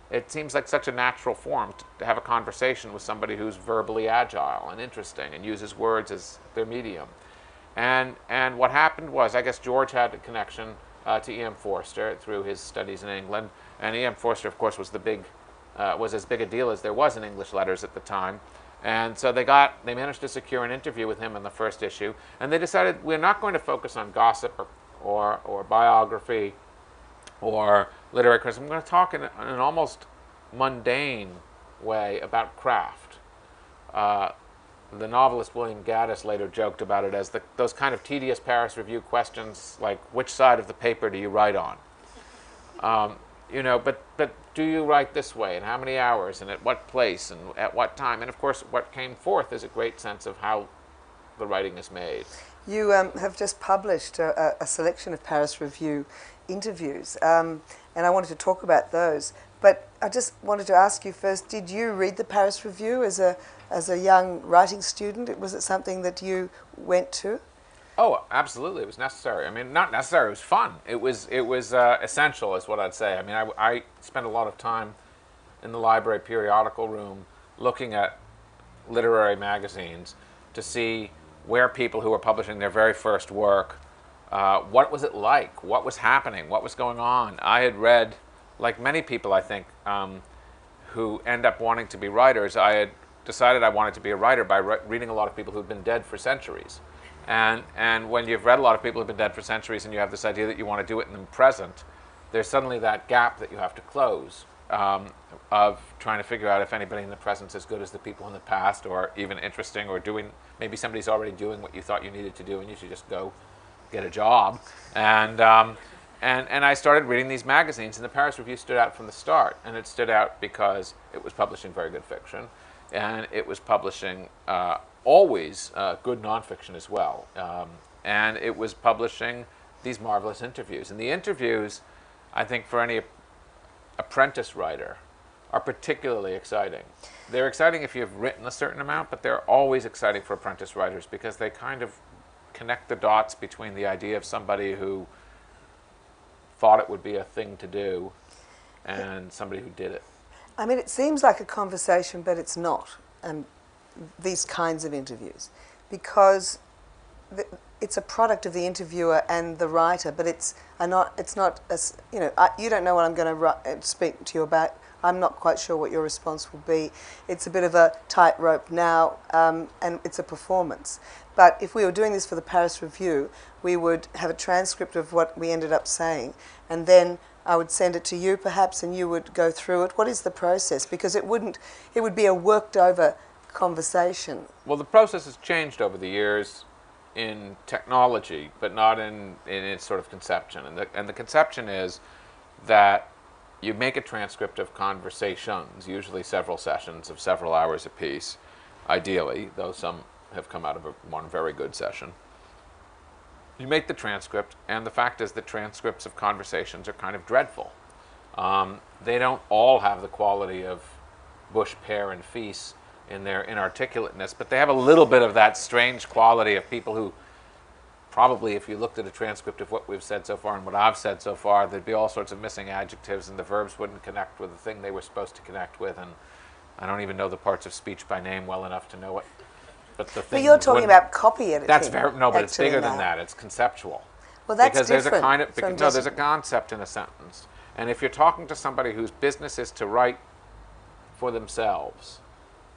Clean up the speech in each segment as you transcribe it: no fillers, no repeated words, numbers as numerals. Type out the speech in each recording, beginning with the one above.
it seems like such a natural form to have a conversation with somebody who's verbally agile and interesting and uses words as their medium. And what happened was, I guess George had a connection to E.M. Forster through his studies in England, and E.M. Forster, of course, was was as big a deal as there was in English letters at the time. And so they managed to secure an interview with him in the first issue, and they decided we're not going to focus on gossip or biography or literary criticism. We're going to talk in an almost mundane way about craft. The novelist William Gaddis later joked about it as those kind of tedious Paris Review questions, like which side of the paper do you write on? But do you write this way, and how many hours, and at what place, and at what time? And of course, what came forth is a great sense of how the writing is made. You have just published a selection of Paris Review interviews, and I wanted to talk about those. But I just wanted to ask you first, did you read the Paris Review as a young writing student? Was it something that you went to? Oh, absolutely. It was necessary. I mean, not necessary. It was fun. It was essential, is what I'd say. I mean, I spent a lot of time in the library periodical room looking at literary magazines to see where people who were publishing their very first work, what was it like? What was happening? What was going on? I had read, like many people, I think, who end up wanting to be writers, I had decided I wanted to be a writer by reading a lot of people who'd been dead for centuries. And when you've read a lot of people who've been dead for centuries and you have this idea that you want to do it in the present, there's suddenly that gap that you have to close of trying to figure out if anybody in the present is as good as the people in the past, or even interesting, or doing, maybe somebody's already doing what you thought you needed to do and you should just go get a job. And I started reading these magazines, and the Paris Review stood out from the start. And it stood out because it was publishing very good fiction, and it was publishing always good nonfiction as well. And it was publishing these marvelous interviews. And the interviews, I think, for any apprentice writer, are particularly exciting. They're exciting if you've written a certain amount, but they're always exciting for apprentice writers because they kind of connect the dots between the idea of somebody who thought it would be a thing to do and somebody who did it. I mean, it seems like a conversation, but it's not. These kinds of interviews, because it's a product of the interviewer and the writer, but it's not as, you don't know what I'm going to speak to you about. I'm not quite sure what your response will be. It's a bit of a tightrope now, and it's a performance. But if we were doing this for the Paris Review, we would have a transcript of what we ended up saying, and then I would send it to you perhaps, and you would go through it. What is the process? Because it would be a worked over conversation. Well, the process has changed over the years in technology, but not in its sort of conception. And the conception is that you make a transcript of conversations, usually several sessions of several hours apiece, ideally, though some have come out of one very good session. You make the transcript, and the fact is that transcripts of conversations are kind of dreadful. They don't all have the quality of Bush, Pear, and Feast in their inarticulateness, but they have a little bit of that strange quality of people who probably, if you looked at a transcript of what we've said so far and what I've said so far, there'd be all sorts of missing adjectives, and the verbs wouldn't connect with the thing they were supposed to connect with, and I don't even know the parts of speech by name well enough to know it. But you're talking about copy editing. That's but it's bigger than that. It's conceptual. Well, that's because different. There's a concept in a sentence, and if you're talking to somebody whose business is to write for themselves,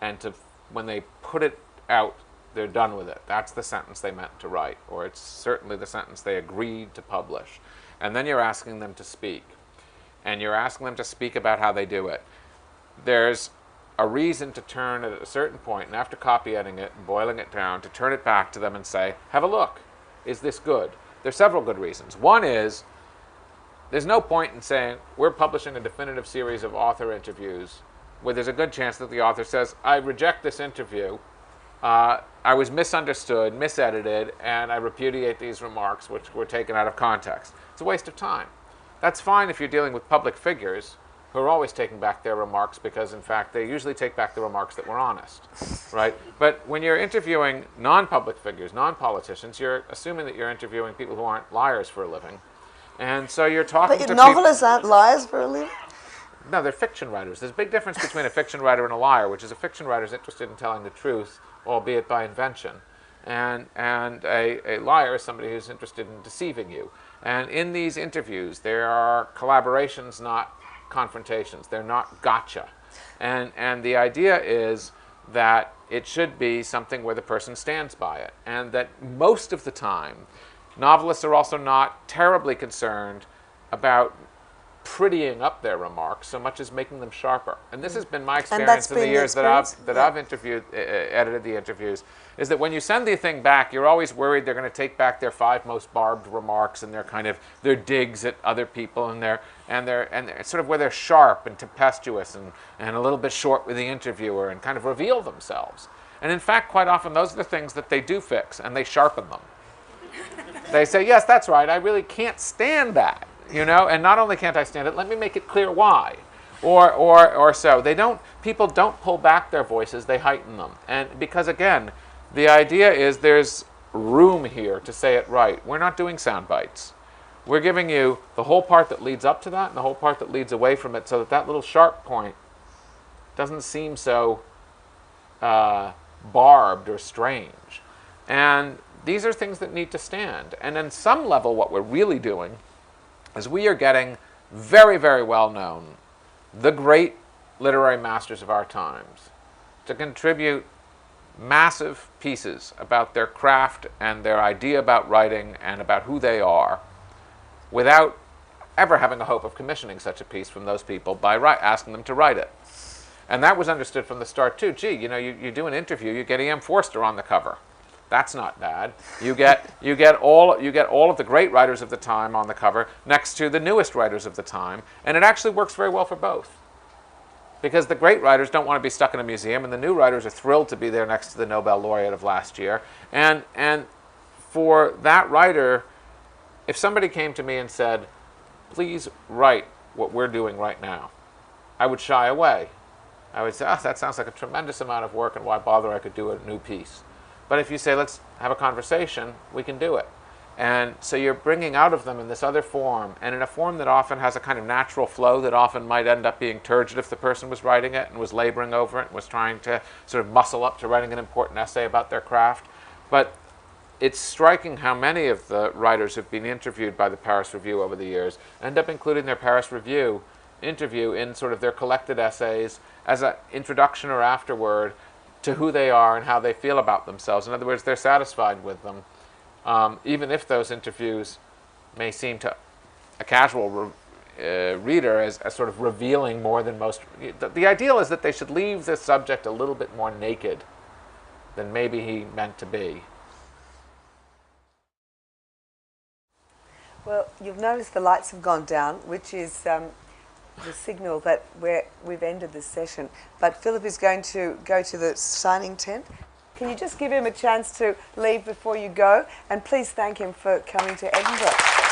and when they put it out, they're done with it. That's the sentence they meant to write, or it's certainly the sentence they agreed to publish. And then you're asking them to speak, and you're asking them to speak about how they do it. There's a reason to turn at a certain point, and after copy editing it and boiling it down, to turn it back to them and say, have a look. Is this good? There's several good reasons. One is, there's no point in saying, we're publishing a definitive series of author interviews where there's a good chance that the author says, I reject this interview, I was misunderstood, misedited, and I repudiate these remarks which were taken out of context. It's a waste of time. That's fine if you're dealing with public figures who are always taking back their remarks because, in fact, they usually take back the remarks that were honest, right? But when you're interviewing non-public figures, non-politicians, you're assuming that you're interviewing people who aren't liars for a living. And so you're talking to novelists aren't liars for a living? No, they're fiction writers. There's a big difference between a fiction writer and a liar, which is a fiction writer is interested in telling the truth, albeit by invention. And a liar is somebody who's interested in deceiving you. And in these interviews, there are collaborations, not confrontations. They're not gotcha. And the idea is that it should be something where the person stands by it. And that most of the time, novelists are also not terribly concerned about prettying up their remarks so much as making them sharper. And this has been my experience in the years that I've interviewed, edited the interviews, is that when you send the thing back, you're always worried they're going to take back their 5 most barbed remarks and their digs at other people and they're sort of where they're sharp and tempestuous and a little bit short with the interviewer and kind of reveal themselves. And in fact, quite often those are the things that they do fix and they sharpen them. They say, yes, that's right, I really can't stand that. And not only can't I stand it, let me make it clear why. Or so. People don't pull back their voices, they heighten them. And because again, the idea is there's room here to say it right. We're not doing sound bites. We're giving you the whole part that leads up to that and the whole part that leads away from it so that little sharp point doesn't seem so barbed or strange. And these are things that need to stand. And on some level, what we're really doing is we are getting very, very well known, the great literary masters of our times, to contribute massive pieces about their craft and their idea about writing and about who they are without ever having a hope of commissioning such a piece from those people by asking them to write it. And that was understood from the start too. Gee, you do an interview, you get E.M. Forster on the cover. That's not bad. You get all of the great writers of the time on the cover next to the newest writers of the time, and it actually works very well for both. Because the great writers don't want to be stuck in a museum, and the new writers are thrilled to be there next to the Nobel laureate of last year. And for that writer, if somebody came to me and said, please write what we're doing right now, I would shy away. I would say, that sounds like a tremendous amount of work, and why bother? I could do a new piece. But if you say, let's have a conversation, we can do it. And so you're bringing out of them in this other form, and in a form that often has a kind of natural flow that often might end up being turgid if the person was writing it and was laboring over it and was trying to sort of muscle up to writing an important essay about their craft. But it's striking how many of the writers who've been interviewed by the Paris Review over the years end up including their Paris Review interview in sort of their collected essays as an introduction or afterword to who they are and how they feel about themselves. In other words, they're satisfied with them, even if those interviews may seem to a casual reader as sort of revealing more than most. The ideal is that they should leave the subject a little bit more naked than maybe he meant to be. Well, you've noticed the lights have gone down, which is the signal that we've ended this session. But Philip is going to go to the signing tent. Can you just give him a chance to leave before you go? And please thank him for coming to Edinburgh.